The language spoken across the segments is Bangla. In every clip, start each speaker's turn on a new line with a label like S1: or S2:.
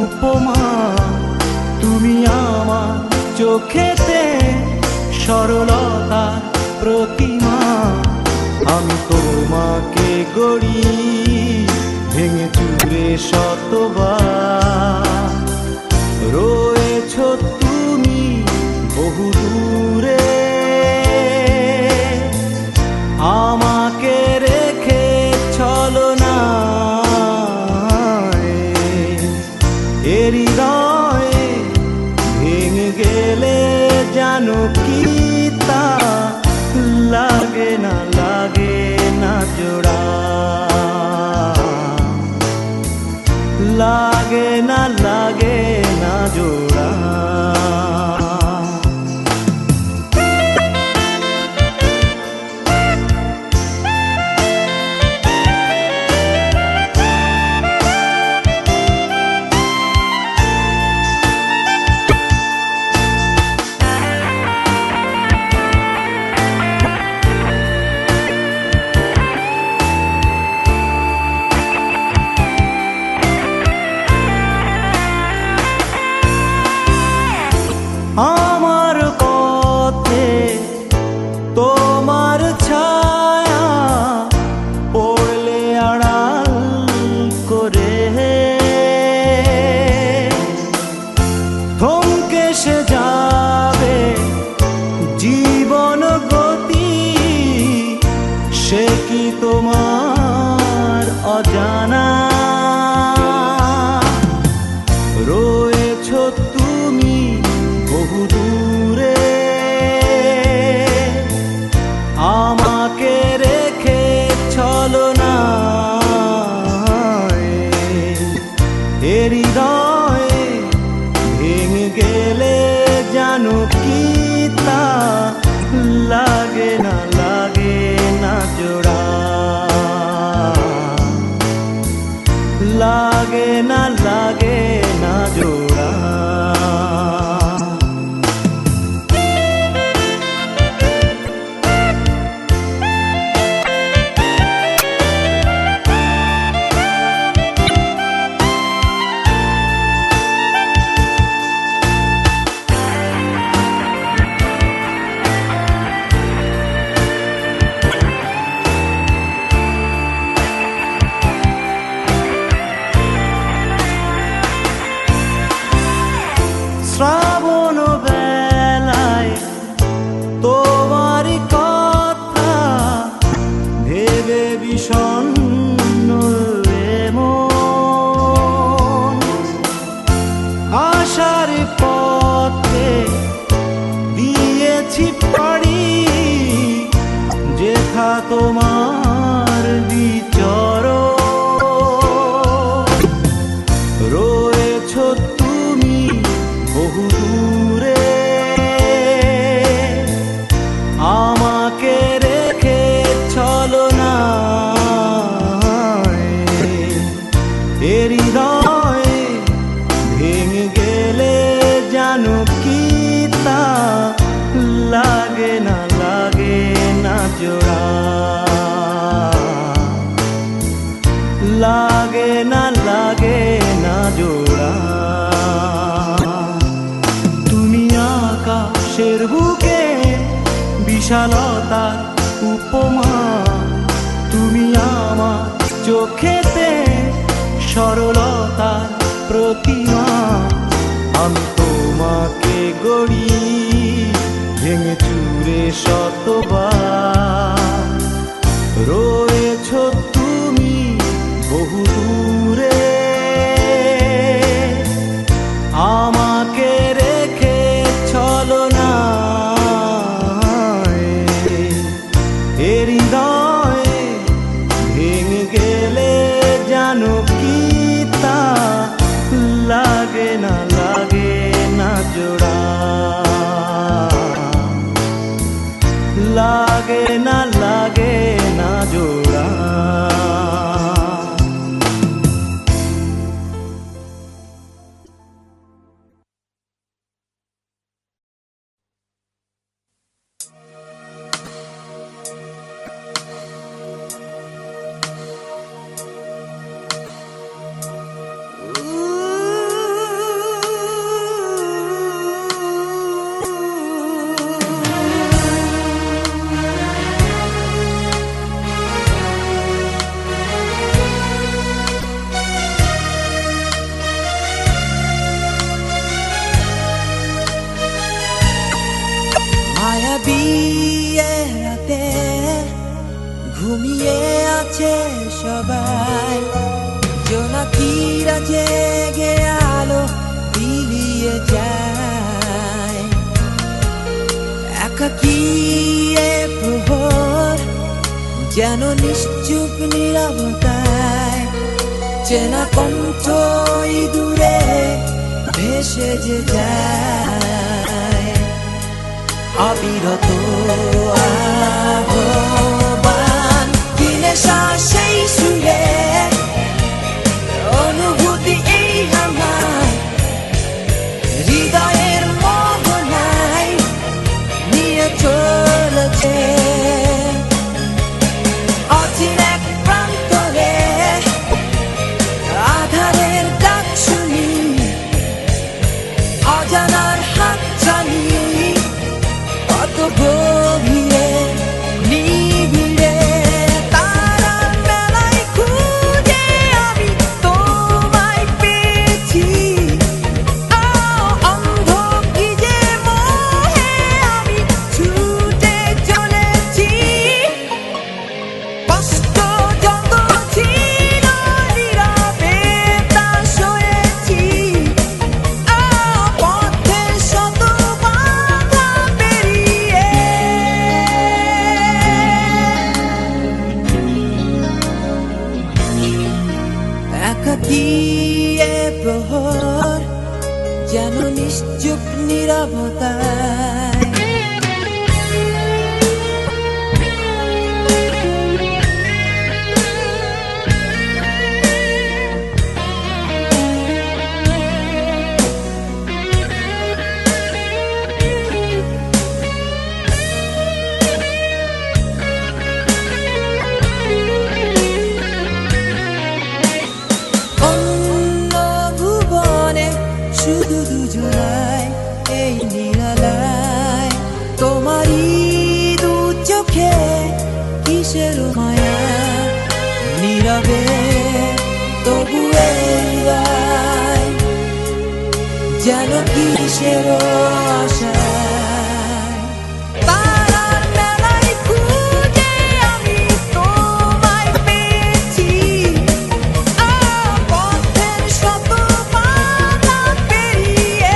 S1: উপমা। তুমি আমার চোখেতে সরলতার প্রতিমা। আমি তোমাকে গড়ি ভেঙে চুরে শতবার। রয়েছ তুমি বহু দূরে, আমাকে রেখে ছলনায়। এ হৃদয়ে ভেঙে গেলে জানো কি তা লাগে না, লাগে না জোড়া। লাগে না, লাগে না জোড়া। আমার পথে তোমার ছায়া পড়লে আড়াল করে, থমকে সে যাবে জীবন গতি। সে কি তোমার অজানা? রয়েছ তুমি বহু দূরে, আমাকে রেখে ছলনায়। এ হৃদয়ে ভেঙে গেলে জানো কি তা লাগে না, লাগে না জোড়া। লাগে না, লাগে না জোড়া। শ্রাবণ বেলায় তোমারই কথা ভেবে বিষণ্ণ মন। আশার পথে দিয়েছি পাড়ি, যেথা তোমার বিচরণ। রয়েছ তুমি বহু দূরে, আমাকে রেখে ছলনায়। এ হৃদয়ে ভেঙে গেলে জানো কি তা লাগে না, লাগে না জোড়া। লাগে না, লাগে না জোড়া। তুমি আকাশের বুকে বিশালতার উপমা। তুমি আমার চোখেতে সরলতার প্রতিমা। আমি তোমাকে গড়ি ভেঙে চুরে শতবার। রয়েছ তুমি বহু দূরে, আমাকে রেখে ছলনায়। এ হৃদয়ে ভেঙে গেলে জানো কি তা লাগে না, লাগে না জোড়া।
S2: মায়াবী এ রাতে ঘুমিয়ে আছে সবাই, জোনাকিরা জেগে আলো বিলিয়ে যায়। একাকী এ প্রহর যেন নিশ্চুপ নীরবতায়, চেনা কণ্ঠ দূরে ভেসে যে যায়। অবিরত আহ্বান, কি নেশা সেই সুরে, অনুভূতি এই আমার হৃদয়ের মোহনায় নিয়ে চলেছে। অচিন এক প্রান্তরে আধারের ডাক শুনি, অজানার হাত জানি, কত গভীরে নিবিড়ে তারার মেলায় খুঁজে আমি তোমায় পেয়েছি। অন্ধ কি যে মোহে আমি ছুটে চলেছি। কষ্ট যত ছিল নীরবে তা সয়েছি, পথের শত বাধা পেরিয়ে। একাকী এ প্রহর যেন নিশ্চুপ নীরবতায়। অন্য ভুবনে শুধু দুজনায় এই নিরালায়, তোমারই দু চোখে কিসের মায়া, নীরবে তবু হৃদয় যেন কিসের আশায়। তারার মেলায় খুঁজে আমি তোমায় পেয়েছি, পথের শত বাধা পেরিয়ে।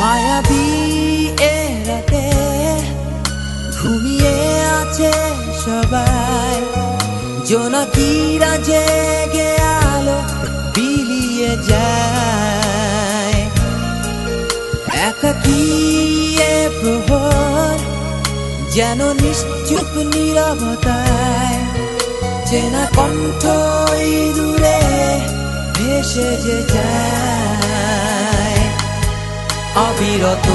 S2: মায়াবী এ রাতে ঘুমিয়ে আছে সবাই, জোনাকিরা জেগে আলো বিলিয়ে যায়। একাকী এ প্রহর যেন নিশ্চুপ নীরবতায়, চেনা কণ্ঠ দূরে ভেসে যে যায়। অবিরত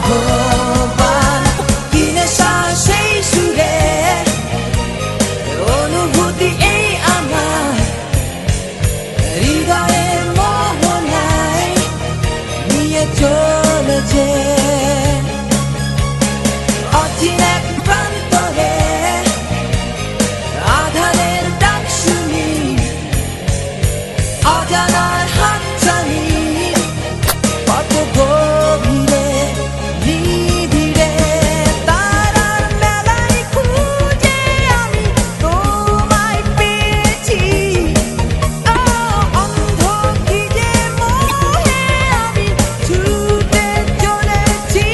S2: আহ্বান, কি নেশা সেই সুরে, অনুভূতি এই আমার হৃদয়ের মোহনায় নিয়ে চলেছে। অচিন এক প্রান্তরে আধারের ডাক শুনি, অজানার হাত জানি, কত গভীরে নিবিড়ে তারার মেলায় খুঁজে আমি তোমায় পেয়েছি। অন্ধ কি যে মোহে আমি ছুটে চলেছি।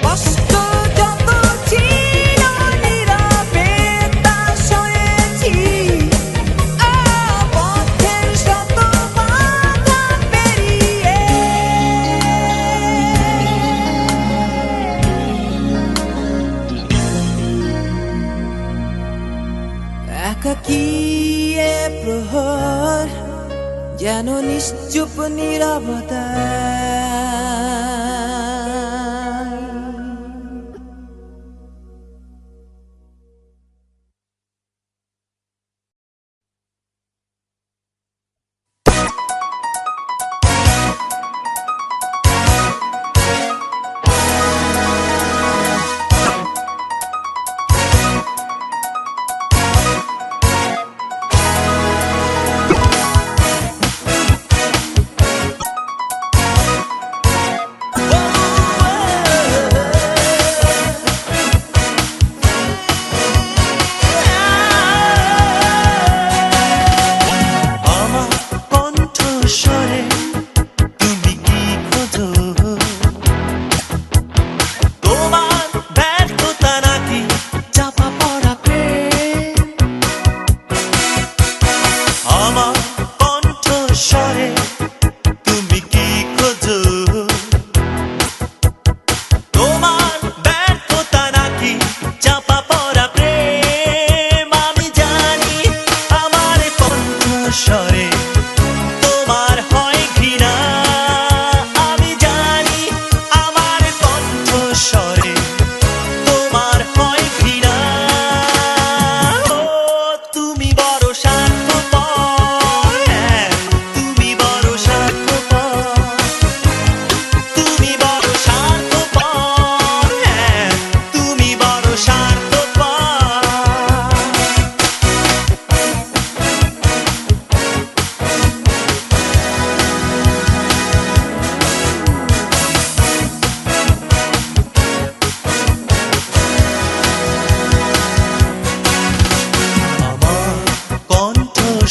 S2: কষ্ট যত ছিল নীরবে তা সয়েছি, পথের শত বাধা পেরিয়ে। একাকী এ প্রহর যেন নিশ্চুপ নীরবতায়।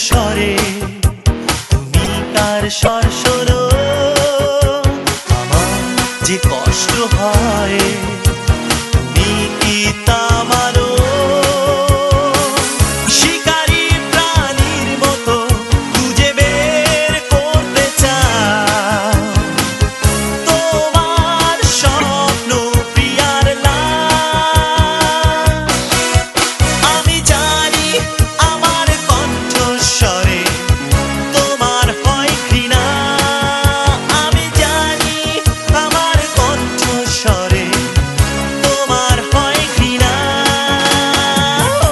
S3: স্বরে তুমি কার স্বর শোনো, আমার যে কষ্ট হয় তুমি কি তা মানো? শিকারী প্রাণীর মতো খুঁজে বের করতে চাও তোমার স্বপ্ন প্রিয়ার লাশ। আমি জানি আমার কণ্ঠস্বরে তোমার হয় ঘৃণা, আমি জানি আমার কণ্ঠস্বরে তোমার হয় ঘৃণা। ও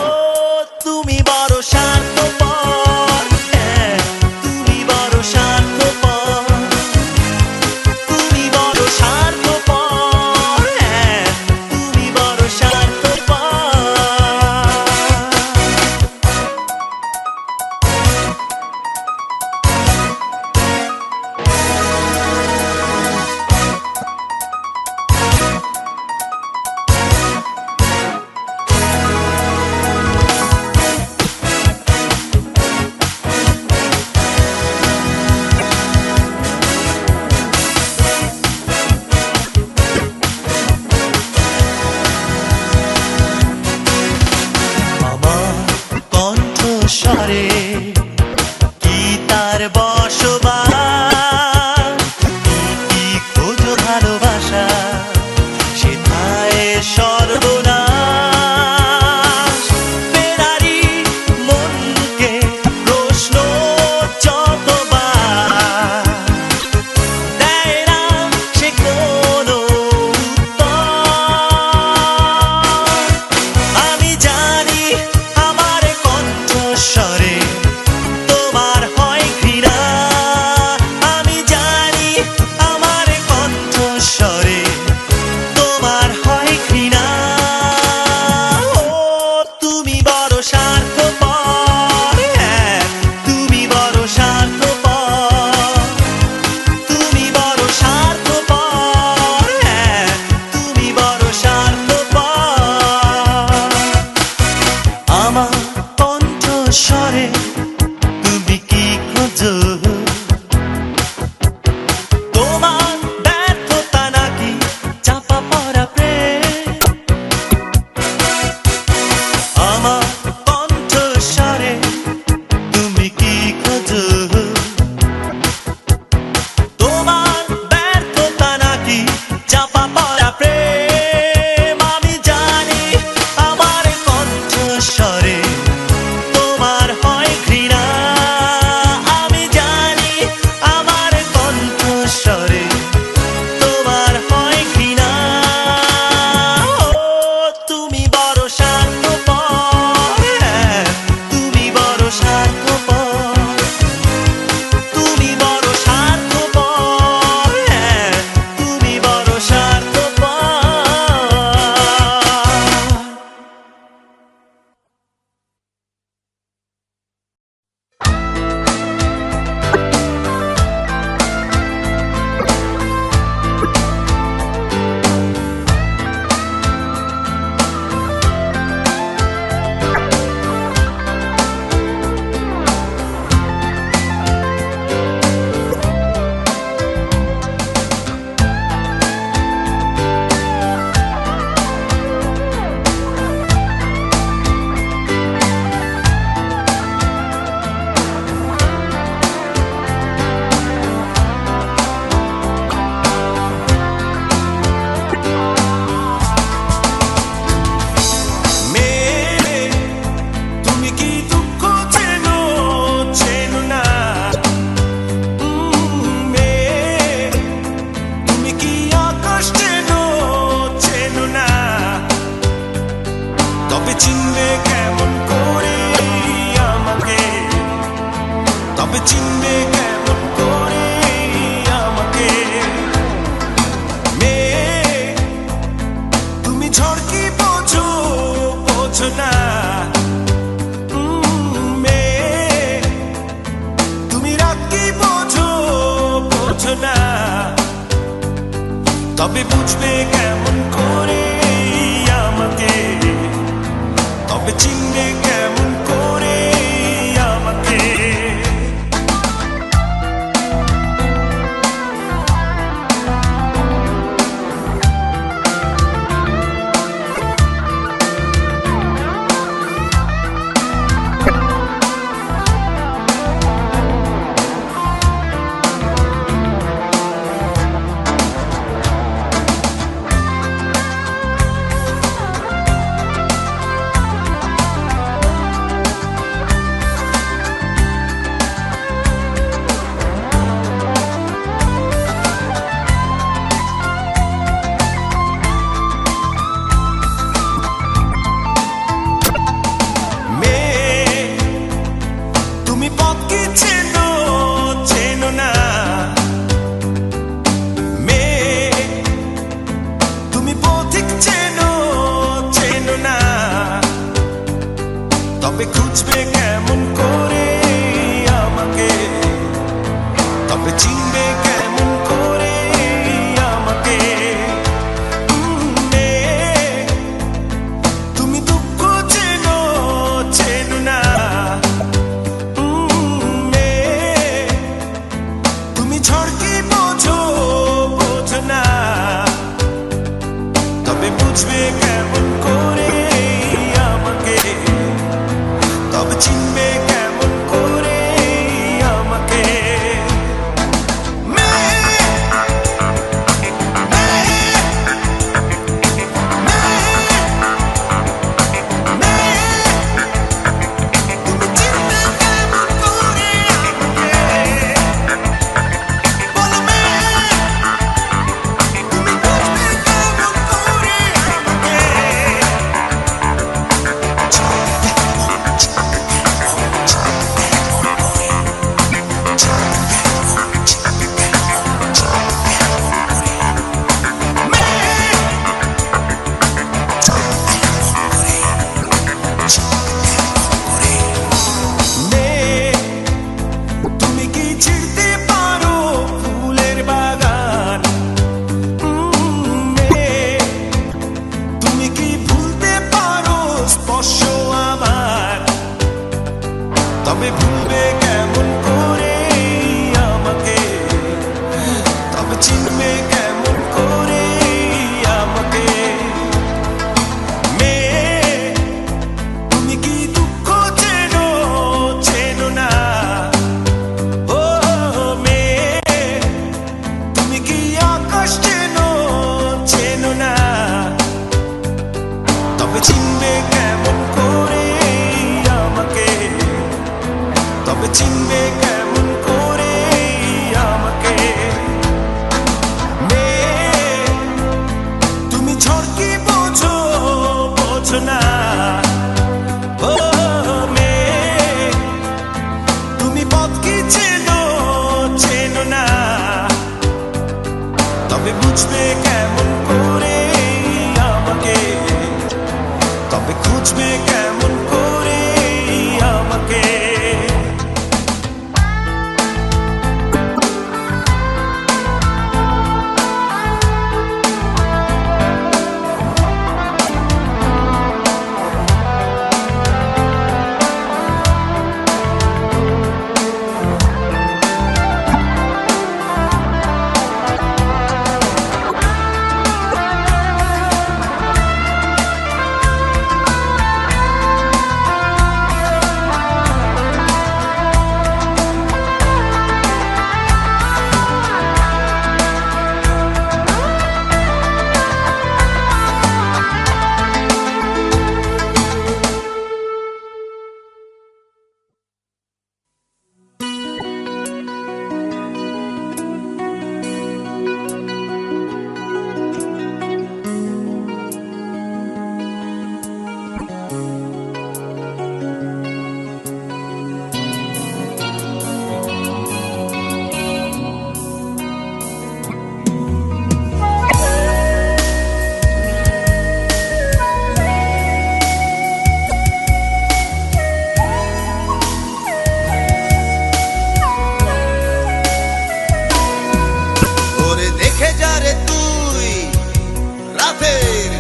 S3: তুমি বড় স্বার্থপর, হ্যাঁ তুমি বড় স্বার্থপর, তুমি বড় স্বার্থপর, হ্যাঁ তুমি বড় স্বার্থপর। আমার কণ্ঠস্বরে কি তার বসবাস? তুমি কি খোঁজো ভালোবাসা, সেথায় সর্বনাশ। ফেরারি মনকে প্রশ্ন যতবার দেয় না সে কোনো উত্তর। আমি জানি আমার কণ্ঠস্বরে তোমার হয় ঘৃণা, আমি জানি আমার কণ্ঠস্বরে তোমার হয় ঘৃণা। ও তুমি বড় স্বার্থপর, হ্যাঁ তুমি বড় স্বার্থপর, তুমি বড় স্বার্থপর, হ্যাঁ তুমি বড় স্বার্থপর। আমার কণ্ঠস্বরে তুমি কি খোঁজো, তোমার ব্যর্থতা নাকি চাপা পড়া প্রেম? আমার কণ্ঠস্বরে তুমি কি খোঁজো, তোমার ব্যর্থতা নাকি চাপা পড়া প্রেম? আমি জানি আমার কণ্ঠস্বরে তোমার হয় ঘৃণা, আমি জানি আমার কণ্ঠস্বরে তোমার হয় ঘৃণা। ও তুমি বড় স্বার্থপর, হ্যাঁ তুমি বড় স্বার্থপর, তুমি বড় স্বার্থপর, হ্যাঁ তুমি বড় স্বার্থপর। মেয়ে তুমি কি দুঃখ চেনো, চেনো না? মেয়ে তুমি কি আকাশ চেনো, চেনো না? তবে চিনবে কেমন করে আমাকে, তবে চিনবে কেমন করে আমাকে? মেয়ে তুমি ঝড় কি বোঝো, বোঝো না? মেয়ে তুমি রাগ কি বোঝো, বোঝো না? তবে বুঝবে কেমন করে আমাকে, তবে চিনবে কেমন করে আমাকে? তুমি পথ কি চেনো চেনো না মেয়ে, তুমি পথিক চেনো চেনো না, তবে খুঁজবে কেমন করে আমাকে, তবে চিনবে কেমন করে আমাকে। মেয়ে, তুমি দুঃখ চেনো চেনো না মেয়ে, তুমি ঝড় কি বোঝো বোঝো না, তবে বুঝবে কেমন করে আমাকে, তবে চিনবে কেমন করে আমাকে। তবে ভুলবে কেমন করে আমাকে, তবে চিনবে কেমন করে আমাকে। মেয়ে, তুমি কি দুঃখ চেনো চেনো না, ও মেয়ে, তুমি কি আকাশ চেনো চেনো না, তবে চিনবে কেমন করে আমাকে, তবে চিনবে কেমন করে আমাকে। মেয়ে, তুমি ঝড় কি বোঝো বোঝো না, ও মেয়ে, তুমি পথ কি চেনো চেনো না, তবে বুঝবে কেমন করে আমাকে, তবে খুঁজবে কেমন করে আমাকে।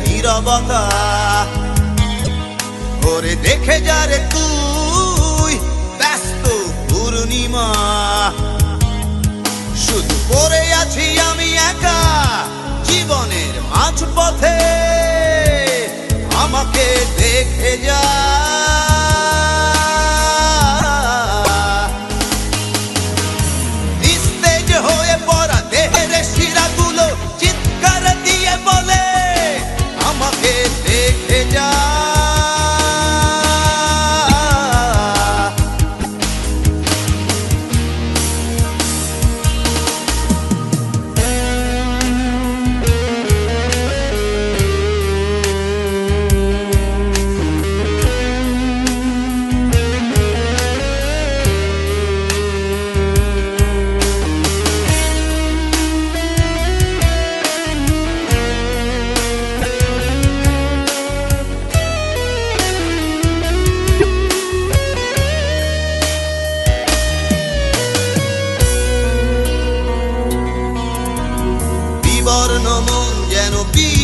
S3: নীরবতা ওরে দেখে যা রে তুই ব্যস্ত পূর্ণিমা, শুধু পড়ে আছি আমি একা জীবনের মাঝপথে, আমাকে দেখে যা। নিস্তেজ হয়ে পড়া দেহের শিরাগুলো চিৎকার দিয়ে বলে আমাকে দেখে যা।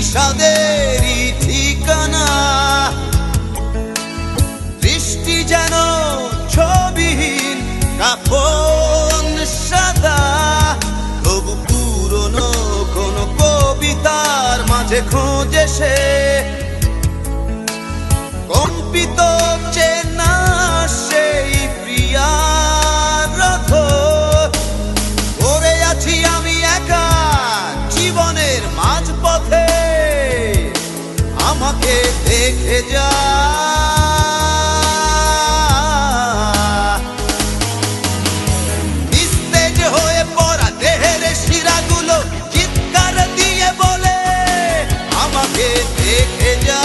S4: বিষাদেরই ঠিকানা। দৃষ্টি যেন ছবিহীন কাপন সাদা, তবু পুরনো কোন কবিতার মাঝে খোঁজে সে কম্পিত চেনা সেই প্রিয়ার রথ। পড়ে আছি আমি একা জীবনের মাঝপথে, আমাকে দেখে যা। নিস্তেজ হয়ে পড়া দেহের শিরাগুলো চিৎকার দিয়ে বলে, আমাকে দেখে যা।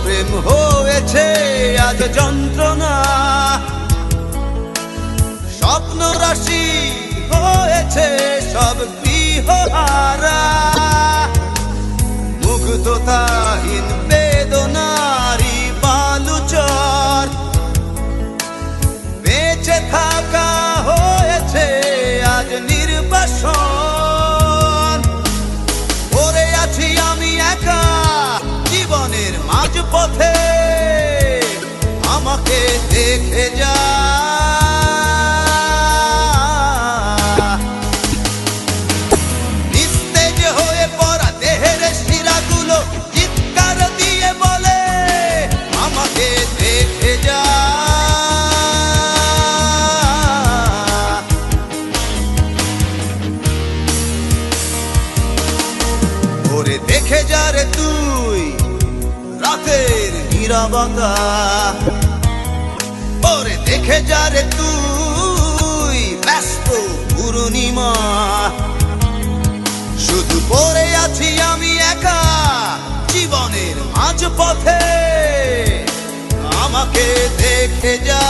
S4: প্রেম হয়েছে আজ যন্ত্রণা, স্বপ্ন রাশি হয়েছে সব গৃহহারা। মুগ্ধতাহীন বেদনারি বালুচর, বেঁচে থাকা হয়েছে আজ নির্বাসন। পড়ে আছি আমি একা জীবনের মাঝপথে, আমাকে দেখে যা। নিস্তেজ হয়ে পড়া দেহের শিরাগুলো চিৎকার দিয়ে বলে, আমাকে দেখে যা। ওরে দেখে যা রে তুই রাতের নীরবতা, ওরে দেখে যা রে তুই ব্যস্ত পূর্ণিমা। শুধু পড়ে আছি আমি একা জীবনের মাঝপথে, আমাকে দেখে যা।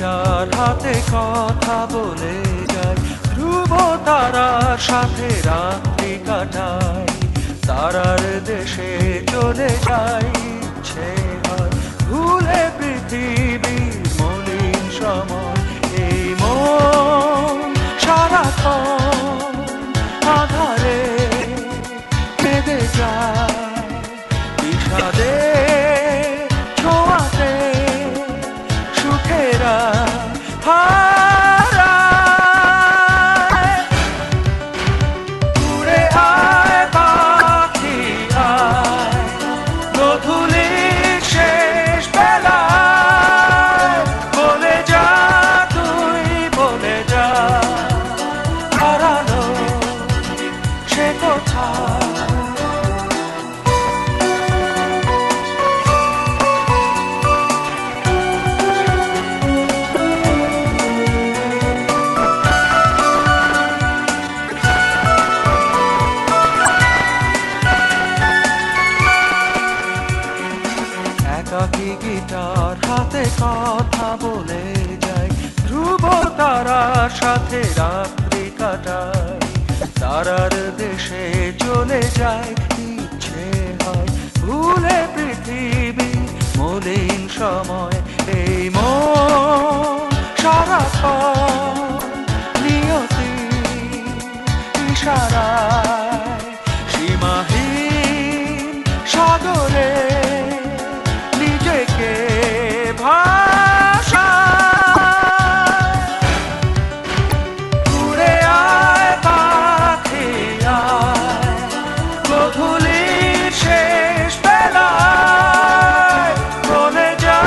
S1: গিটার হাতে কথা বলে যায়, ধ্রুব তারার সাথে রাত্রি কাটায়, তারার দেশে চলে যাই ইচ্ছে হয়, ভুলে পৃথিবীর মলিন সময়, এই মন সারাক্ষণ আধারে কেঁদে যায়, বিষাদে ছোঁয়াতে সুখেরা হারায়। উড়ে আয় পাখি আয়, গোধূলির শেষ বেলায়, বলে যা তুই বলে যা, হারানো সে কোথায়। একাকী গিটার হাতে কথা বলে যায়, ধ্রুব তারার সাথে রাত্রি কাটায়, তারার দেশে চলে যায় ইচ্ছে হয়, ভুলে পৃথিবী মলিন সময়, এই মন সারাক্ষণ নিয়তি ইশারায়, সীমাহীন সাগরে নিজেকে ভাষায়। উড়ে আয় পাখি আয়, গোধূলির শেষ বেলায়, বলে যা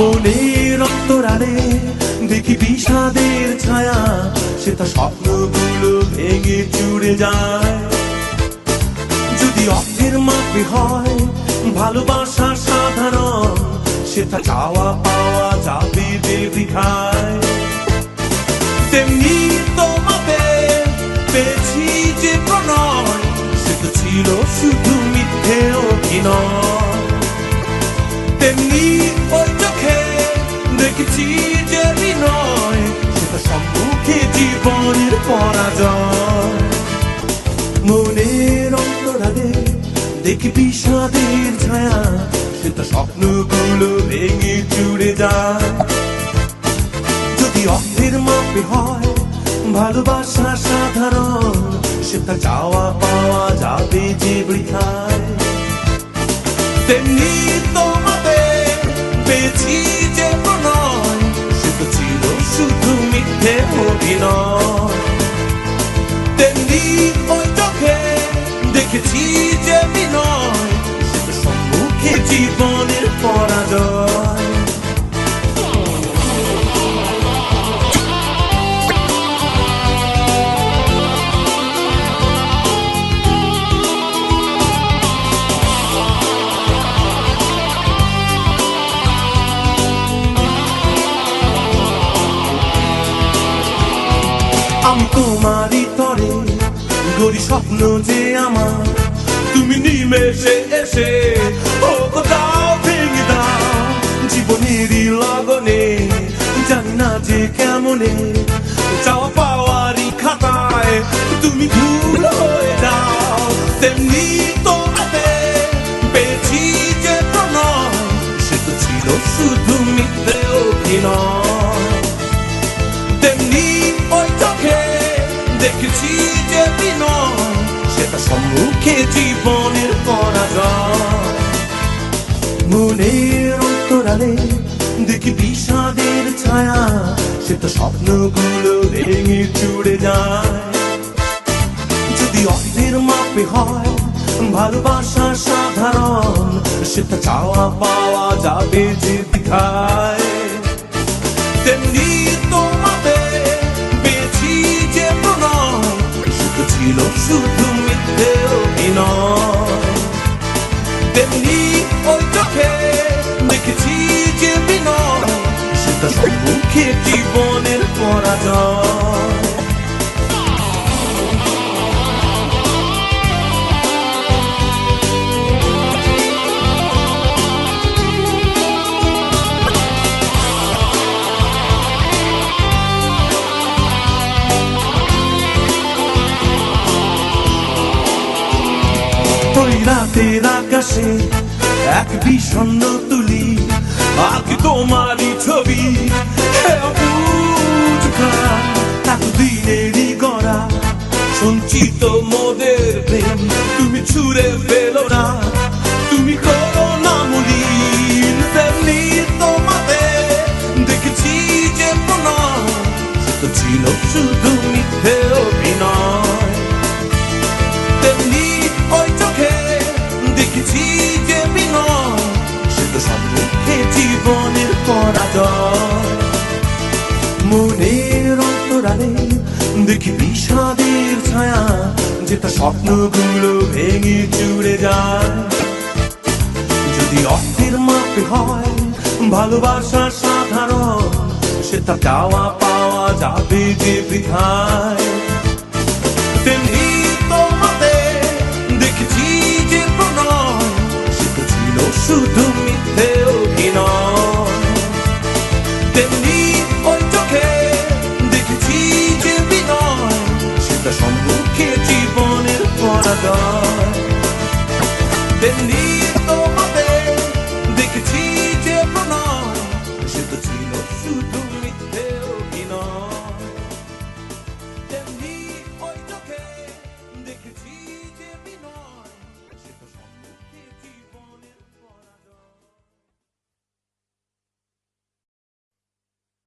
S3: মনের অন্তরালে দেখি বিষাদের ছায়া, সেটা স্বপ্নগুলো ভেঙে চুরে যায়। যদি অর্থের মাপে হয় ভালোবাসা সাধারণ, সেটা চাওয়া পাওয়া যাবে যে বৃথায়। তেমনি তোমাদের পেয়েছি যে প্রণয়, সে তো ছিল শুধু মিথ্যে অভিনয়। তেমনি ওই চোখে দেখেছি যে বিনয়, সেটা সম্মুখে জীবনের পরাজয়। মনের অন্তরালে দেখি বিষাদের ছায়া, সেটা স্বপ্নগুলো ভেঙে চুরে যায়। যদি অর্থের মাপে হয় ভালোবাসা সাধারণ, সেটা চাওয়া পাওয়া যাবে যে বৃথায়। তেমনি তোমাদের পেয়েছি যে প্রণয়, সেটা ছিল শুধু মিথ্যে অভিনয়। তেমনি ওই চোখে দেখেছি যে বিনয়, সেটা সম্মুখে জীবনের পরাজয়। আমি তোমারই তরে গড়ি স্বপ্ন যে আমার, তুমি নিমেষে এসে ও দাও ভেঙে দাও। জীবনেরই লগনে জানি না যে কেমনে, চাওয়া পাওয়ারই খাতায় তুমি ভুল হয়ে যাও। তেমনি তোমাদের পেয়েছি যে প্রণয়, সে তো ছিল শুধু মিথ্যে অভিনয়। তেমনি ওই চোখে দেখেছি যে বিনয়, সেটা সম্মুখে জীবনের পরাজয়। মনের অন্তরালে দেখি বিষাদের ছায়া, সেটা স্বপ্নগুলো ভেঙে চুরে যায়। যদি অর্থের মাপে হয় ভালোবাসা সাধারণ, সেটা চাওয়া পাওয়া যাবে যে বৃথায়। তেমনি তোমাদের পেয়েছি যে প্রণয়, সেটা ছিল শুধু মিথ্যে অভিনয়। তেমনি ওই চোখে দেখেছি যে বিনয়, সেটা সম্মুখে জীবনের পরাজয়। ওই রাতের আকাশে এক বিষণ্ণ তুলি, আর কি তোমারই ছবি এতদিনেরই গড়া সঞ্চিত মোদের প্রেম, তুমি ছুঁড়ে ফেলো না, তুমি করো না মলিন। তেমনি তোমাদের দেখেছি যে প্রণয়, সেটা ছিল শুধু মিথ্যে অভিনয়। তেমনি ওই চোখে দেখেছি যে বিনয়, সেটা সম্মুখে জীবনের পরাজয়। মনের অন্তরালে দেখি বিষাদের ছায়া, যেটা স্বপ্নগুলো ভেঙে চুরে যায়। যদি অর্থের মাপে হয় ভালোবাসা সাধারণ, সেটা চাওয়া পাওয়া যাবে যে বৃথায়। তেমনি তোমাদের দেখেছি যে প্রণয়, সেটা ছিল শুধু মিথ্যে অভিনয়। তেমনি ওই চোখে দেখেছি যে বিনয়, সেটা সম্মুখে জীবনের পরাজয়।